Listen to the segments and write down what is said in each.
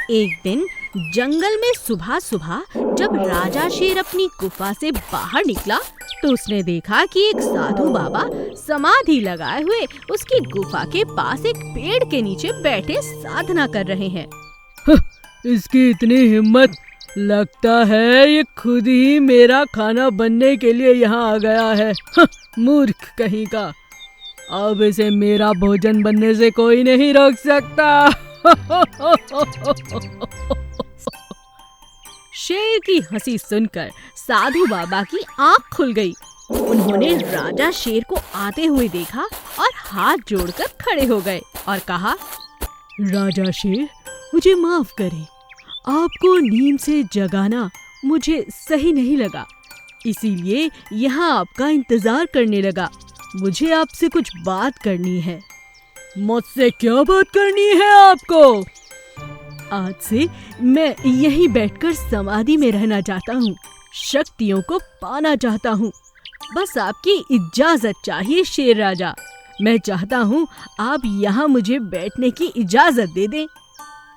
एक दिन जंगल में सुबह सुबह जब राजा शेर अपनी गुफा से बाहर निकला तो उसने देखा कि एक साधु बाबा समाधि लगाए हुए उसकी गुफा के पास एक पेड़ के नीचे बैठे साधना कर रहे हैं। इसकी इतनी हिम्मत, लगता है ये खुद ही मेरा खाना बनने के लिए यहाँ आ गया है। मूर्ख कहीं का, अब इसे मेरा भोजन बनने से कोई नहीं रोक सकता। शेर की हंसी सुनकर साधु बाबा की आंख खुल गई। उन्होंने राजा शेर को आते हुए देखा और हाथ जोड़कर खड़े हो गए और कहा, राजा शेर, मुझे माफ करें, आपको नींद से जगाना मुझे सही नहीं लगा, इसीलिए यहाँ आपका इंतजार करने लगा। मुझे आपसे कुछ बात करनी है। मुझसे क्या बात करनी है आपको? आज से मैं यहीं बैठकर समाधि में रहना चाहता हूँ, शक्तियों को पाना चाहता हूँ। बस आपकी इजाजत चाहिए शेर राजा। मैं चाहता हूँ आप यहाँ मुझे बैठने की इजाजत दे दें।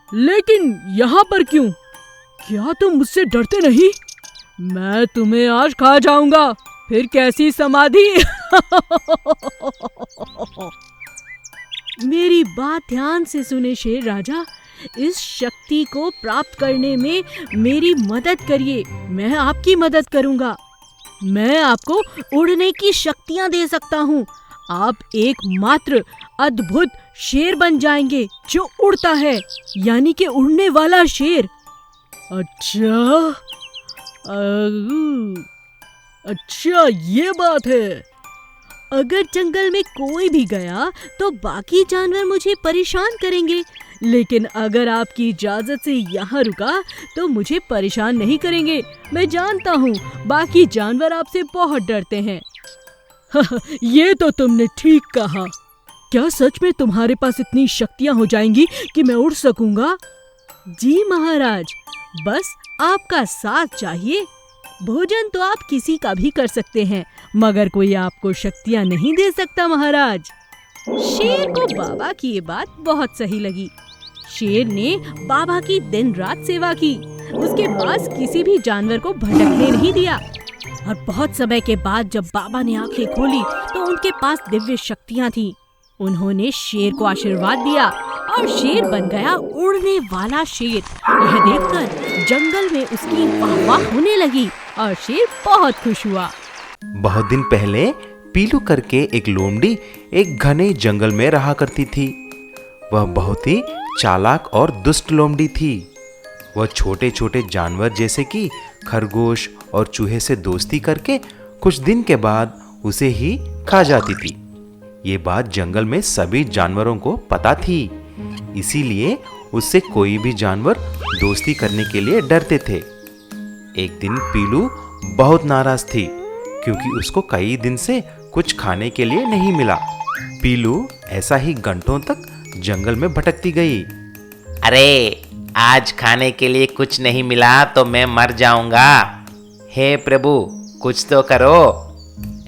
लेकिन यहाँ पर क्यों? क्या तुम मुझसे डरते नहीं? मैं तुम्हें आज खा जाऊंगा, फिर कैसी समाधि? मेरी बात ध्यान से सुने शेर राजा, इस शक्ति को प्राप्त करने में मेरी मदद करिए, मैं आपकी मदद करूंगा। मैं आपको उड़ने की शक्तियां दे सकता हूँ। आप एकमात्र अद्भुत शेर बन जाएंगे जो उड़ता है, यानी कि उड़ने वाला शेर। अच्छा, ये बात है। अगर जंगल में कोई भी गया तो बाकी जानवर मुझे परेशान करेंगे, लेकिन अगर आपकी इजाजत से यहाँ रुका तो मुझे परेशान नहीं करेंगे। मैं जानता हूँ बाकी जानवर आपसे बहुत डरते हैं। ये तो तुमने ठीक कहा। क्या सच में तुम्हारे पास इतनी शक्तियाँ हो जाएंगी कि मैं उड़ सकूंगा? जी महाराज, बस आपका साथ चाहिए। भोजन तो आप किसी का भी कर सकते हैं, मगर कोई आपको शक्तियाँ नहीं दे सकता महाराज। शेर को बाबा की ये बात बहुत सही लगी। शेर ने बाबा की दिन रात सेवा की, उसके पास किसी भी जानवर को भटकने नहीं दिया। और बहुत समय के बाद जब बाबा ने आंखें खोली तो उनके पास दिव्य शक्तियाँ थीं। उन्होंने शेर को आशीर्वाद दिया और शेर बन गया उड़ने वाला शेर। यह देखकर जंगल में उसकी वाह-वाह होने लगी और शेर बहुत खुश हुआ। बहुत दिन पहले पीलू करके एक लोमड़ी एक घने जंगल में रहा करती थी। वह बहुत ही चालाक और दुष्ट लोमड़ी थी। वह छोटे छोटे जानवर जैसे कि खरगोश और चूहे से दोस्ती करके कुछ दिन के बाद उसे ही खा जाती थी। ये बात जंगल में सभी जानवरों को पता थी, इसीलिए उससे कोई भी जानवर दोस्ती करने के लिए डरते थे। एक दिन पीलू बहुत नाराज थी क्योंकि उसको कई दिन से कुछ खाने के लिए नहीं मिला। पीलू ऐसा ही घंटों तक जंगल में भटकती गई। अरे, आज खाने के लिए कुछ नहीं मिला तो मैं मर जाऊंगा। हे प्रभु, कुछ तो करो।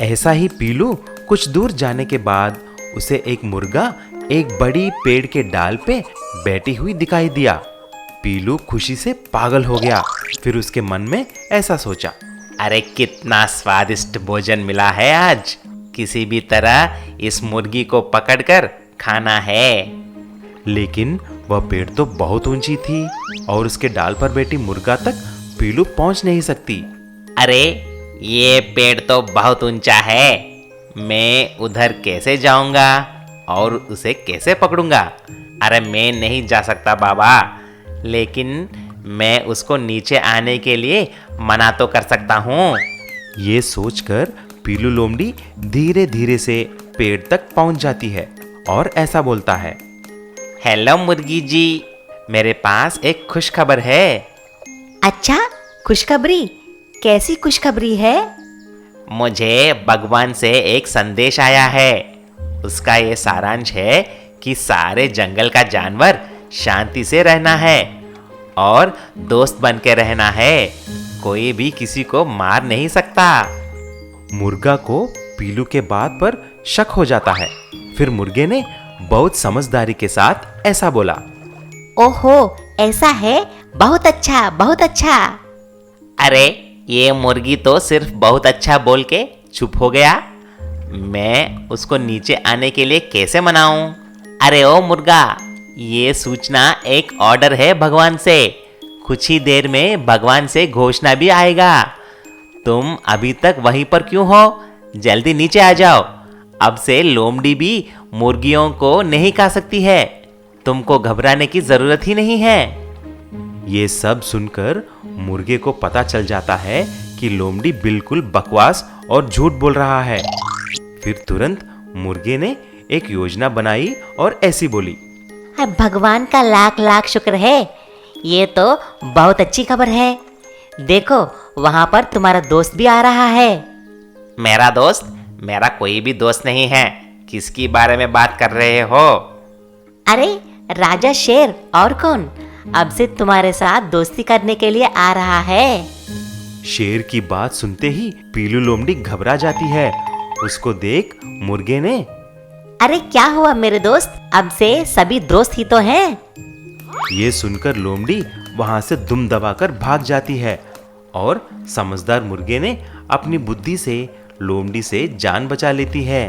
ऐसा ही पीलू कुछ दूर जाने के बाद उसे एक मुर्गा एक बड़ी पेड़ के डाल पे बैठी हुई दिखाई दिया। पीलू खुशी से पागल हो गया। फिर उसके मन में ऐसा सोचा, अरे कितना स्वादिष्ट भोजन मिला है आज। किसी भी तरह इस मुर्गी को पकड़कर खाना है। लेकिन वह पेड़ तो बहुत ऊंची थी और उसके डाल पर बैठी मुर्गा तक पीलू पहुंच नहीं सकती। अरे, ये पेड़ तो बहुत ऊंचा है, मैं उधर कैसे जाऊंगा और उसे कैसे पकड़ूंगा? अरे मैं नहीं जा सकता बाबा, लेकिन मैं उसको नीचे आने के लिए मना तो कर सकता हूँ। ये सोचकर पीलू लोमड़ी धीरे धीरे से पेड़ तक पहुंच जाती है और ऐसा बोलता है, हेलो मुर्गी जी, मेरे पास एक खुशखबर है। अच्छा, खुशखबरी? कैसी खुशखबरी है? मुझे भगवान से एक संदेश आया है। उसका ये सारांश है कि सारे जंगल का जानवर शांति से रहना है और दोस्त बन के रहना है। कोई भी किसी को मार नहीं सकता। मुर्गा को पीलू के बात पर शक हो जाता है। फिर मुर्गे ने बहुत समझदारी के साथ ऐसा बोला, ओहो, ऐसा है, बहुत अच्छा, बहुत अच्छा। अरे ये मुर्गी तो सिर्फ बहुत अच्छा बोल के चुप हो गया। मैं उसको नीचे आने के लिए कैसे मनाऊं? अरे ओ मुर्गा, ये सूचना एक ऑर्डर है भगवान से। कुछ ही देर में भगवान से घोषणा भी आएगा। तुम अभी तक वहीं पर क्यों हो? जल्दी नीचे आ जाओ। अब से लोमड़ी भी मुर्गियों को नहीं खा सकती है। तुमको घबराने की जरूरत ही नहीं है। ये सब सुनकर मुर्गे को पता चल जाता है कि लोमड़ी बिल्कुल बकवास और झूठ बोल रहा है। फिर तुरंत मुर्गे ने एक योजना बनाई और ऐसी बोली, भगवान का लाख लाख शुक्र है। ये तो बहुत अच्छी खबर है। देखो, वहां पर तुम्हारा दोस्त भी आ रहा है। मेरा दोस्त? मेरा कोई भी दोस्त नहीं है। किसकी बारे में बात कर रहे हो? अरे राजा शेर, और कौन? अब से तुम्हारे साथ दोस्ती करने के लिए आ रहा है। शेर की बात सुनते ही पीलू लोमड़ी घबरा जाती है। उसको देख मुर्गे ने, अरे क्या हुआ मेरे दोस्त? अब से सभी दोस्त ही तो हैं। ये सुनकर लोमड़ी वहां से दुम दबाकर भाग जाती है और समझदार मुर्गे ने अपनी बुद्धि से लोमड़ी से जान बचा लेती है।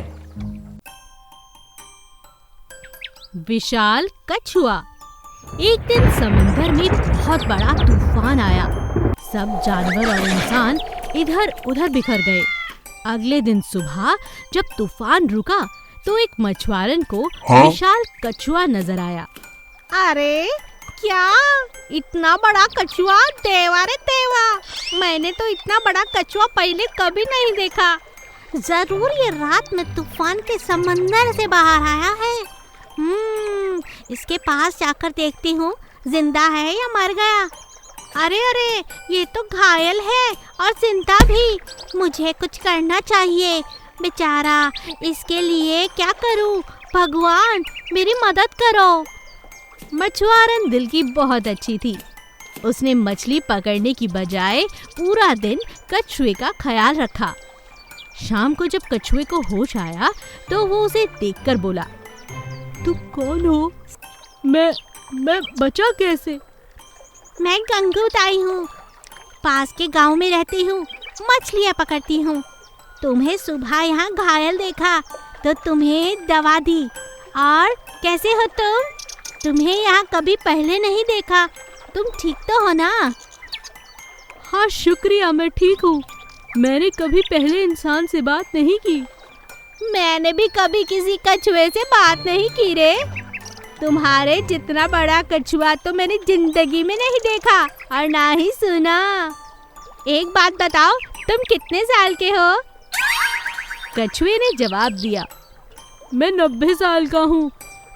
विशाल कछुआ। एक दिन समंदर में बहुत बड़ा तूफान आया। सब जानवर और इंसान इधर उधर बिखर गए। अगले दिन सुबह जब तूफान रुका तो एक मछुआरन को विशाल कछुआ नजर आया। अरे क्या इतना बड़ा कछुआ? देवा रे देवा, मैंने तो इतना बड़ा कछुआ पहले कभी नहीं देखा। जरूर ये रात में तूफान के समंदर से बाहर आया है। इसके पास जाकर देखती हूँ जिंदा है या मर गया। अरे अरे, ये तो घायल है और जिंदा भी। मुझे कुछ करना चाहिए। बेचारा, इसके लिए क्या करूँ? भगवान मेरी मदद करो। मछुआरन दिल की बहुत अच्छी थी। उसने मछली पकड़ने की बजाय पूरा दिन कछुए का ख्याल रखा। शाम को जब कछुए को होश आया तो वो उसे देखकर बोला, तुम कौन हो? मैं बचा कैसे? मैं गंगू ताई हूँ। पास के गांव में रहती हूँ, मछलियाँ पकड़ती हूँ। तुम्हें सुबह यहाँ घायल देखा तो तुम्हें दवा दी। और कैसे हो तुम? तुम्हें यहाँ कभी पहले नहीं देखा। तुम ठीक तो हो ना? हाँ शुक्रिया, मैं ठीक हूँ। मैंने कभी पहले इंसान से बात नहीं की। मैंने भी कभी किसी कछुए से बात नहीं की रे। तुम्हारे जितना बड़ा कछुआ तो मैंने जिंदगी में नहीं देखा और ना ही सुना। एक बात बताओ, तुम कितने साल के हो? कछुए ने जवाब दिया, मैं 90 साल का हूँ।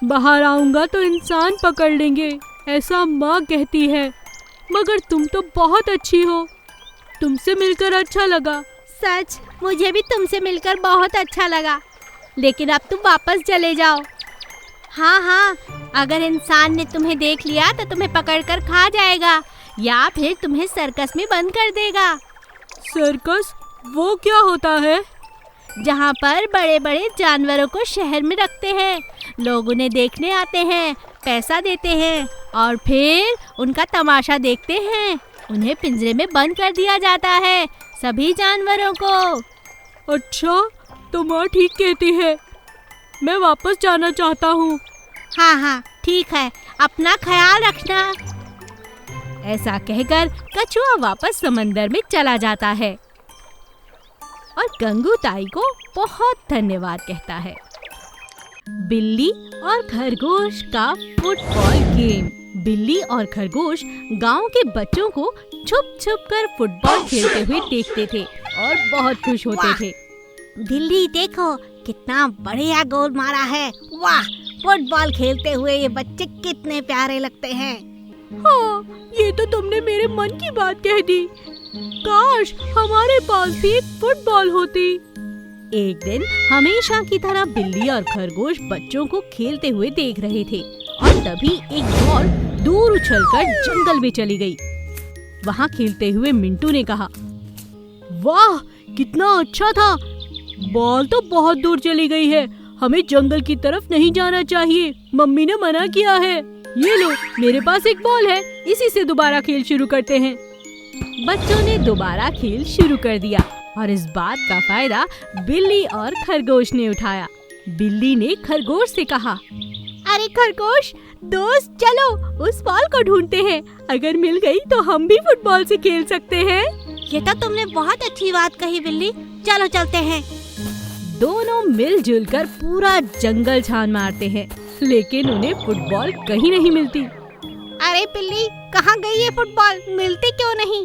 बाहर आऊंगा तो इंसान पकड़ लेंगे, ऐसा माँ कहती है। मगर तुम तो बहुत अच्छी हो। तुमसे मिलकर अच्छा लगा। सच, मुझे भी तुमसे मिलकर बहुत अच्छा लगा। लेकिन अब तुम वापस चले जाओ। हाँ, अगर इंसान ने तुम्हें देख लिया तो तुम्हें पकड़कर खा जाएगा या फिर तुम्हें सर्कस में बंद कर देगा। सर्कस? वो क्या होता है? जहाँ पर बड़े बड़े जानवरों को शहर में रखते हैं। लोग उन्हें देखने आते हैं, पैसा देते हैं और फिर उनका तमाशा देखते हैं। उन्हें पिंजरे में बंद कर दिया जाता है, सभी जानवरों को। अच्छा, तो माँ ठीक कहती है। मैं वापस जाना चाहता हूँ। हाँ, ठीक है। अपना ख्याल रखना। ऐसा कहकर कछुआ वापस समंदर में चला जाता है और गंगू ताई को बहुत धन्यवाद कहता है। बिल्ली और खरगोश का फुटबॉल गेम। बिल्ली और खरगोश गांव के बच्चों को छुप छुप कर फुटबॉल खेलते हुए देखते थे और बहुत खुश होते थे। बिल्ली देखो, कितना बढ़िया गोल मारा है। वाह, फुटबॉल खेलते हुए ये बच्चे कितने प्यारे लगते हैं। हाँ, ये तो तुमने मेरे मन की बात कह दी। काश हमारे पास भी एक फुटबॉल होती। एक दिन हमेशा की तरह बिल्ली और खरगोश बच्चों को खेलते हुए देख रहे थे और तभी एक बॉल दूर उछलकर जंगल में चली गई। वहाँ खेलते हुए मिंटू ने कहा, वाह, कितना अच्छा था। बॉल तो बहुत दूर चली गई है। हमें जंगल की तरफ नहीं जाना चाहिए, मम्मी ने मना किया है। ये लो, मेरे पास एक बॉल है, इसी से दोबारा खेल शुरू करते हैं। बच्चों ने दोबारा खेल शुरू कर दिया और इस बात का फायदा बिल्ली और खरगोश ने उठाया। बिल्ली ने खरगोश से कहा, अरे खरगोश दोस्त, चलो उस बॉल को ढूंढते हैं। अगर मिल गई तो हम भी फुटबॉल से खेल सकते हैं। ये तो तुमने बहुत अच्छी बात कही बिल्ली, चलो चलते हैं। दोनों मिलजुल कर पूरा जंगल छान मारते हैं, लेकिन उन्हें फुटबॉल कहीं नहीं मिलती। अरे बिल्ली, कहाँ गई ये फुटबॉल, मिलती क्यों नहीं?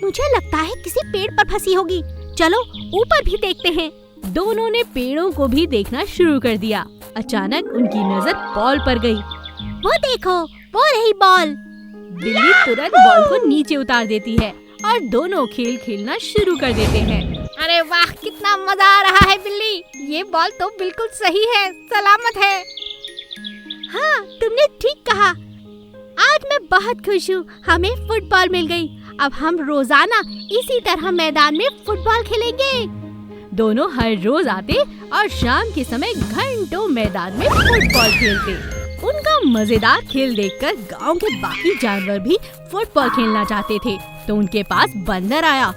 मुझे लगता है किसी पेड़ पर फंसी होगी, चलो ऊपर भी देखते हैं। दोनों ने पेड़ों को भी देखना शुरू कर दिया। अचानक उनकी नजर बॉल पर गई। वो देखो, वो रही बॉल। बिल्ली तुरंत बॉल को नीचे उतार देती है और दोनों खेल खेलना शुरू कर देते हैं। अरे वाह, कितना मजा आ रहा है बिल्ली, ये बॉल तो बिल्कुल सही है, सलामत है। हाँ, तुमने ठीक कहा। आज मैं बहुत खुश हूँ, हमें फुटबॉल मिल गई। अब हम रोजाना इसी तरह मैदान में फुटबॉल खेलेंगे। दोनों हर रोज आते और शाम के समय घंटों मैदान में फुटबॉल खेलते। उनका मजेदार खेल देखकर गांव के बाकी जानवर भी फुटबॉल खेलना चाहते थे, तो उनके पास बंदर आया।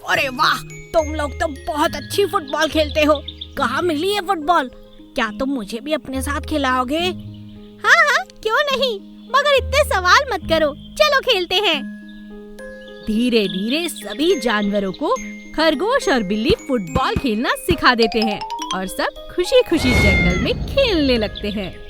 अरे वाह, तुम लोग तो बहुत अच्छी फुटबॉल खेलते हो। कहाँ मिली ये फुटबॉल? क्या तुम मुझे भी अपने साथ खिलाओगे? हाँ हाँ, क्यों नहीं, मगर इतने सवाल मत करो, चलो खेलते हैं। धीरे धीरे सभी जानवरों को खरगोश और बिल्ली फुटबॉल खेलना सिखा देते हैं और सब खुशी खुशी जंगल में खेलने लगते हैं।